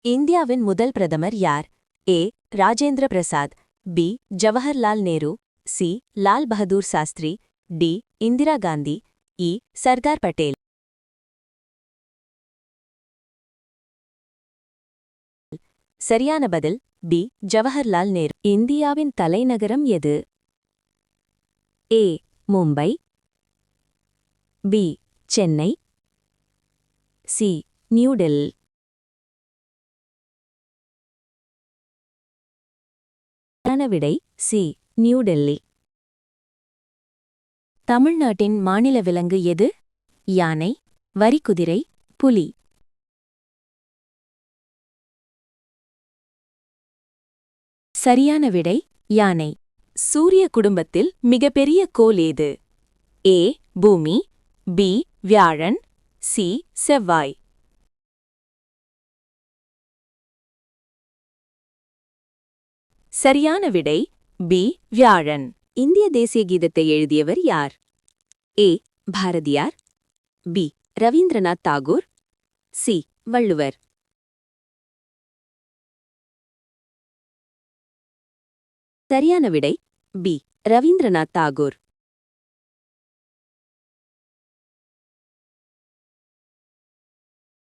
இந்தியாவின் முதல் பிரதமர் யார்? A. Rajendra Prasad. B. Jawaharlal Nehru. C. Lal Bahadur Shastri. D. Indira Gandhi. E. Sardar Patel. சரியான பதில் பி. ஜவஹர்லால் நேரு. இந்தியாவின் தலைநகரம் எது? A. Mumbai. B. Chennai. C. New Delhi. சரியான விடை சி. நியூ டெல்லி. தமிழ்நாட்டின் மாநில விலங்கு எது? யானை, வரிக்குதிரை, புலி. சரியான விடை யானை. சூரிய குடும்பத்தில் மிகப்பெரிய கோள் ஏது? ஏ. பூமி. பி. வியாழன். சி. செவ்வாய். சரியான விடை பி. வியாழன். இந்திய தேசிய கீதத்தை எழுதியவர் யார்? ஏ. பாரதியார். பி. ரவீந்திரநாத் தாகூர். சி. வள்ளுவர். சரியான விடை பி. ரவீந்திரநாத் தாகூர்.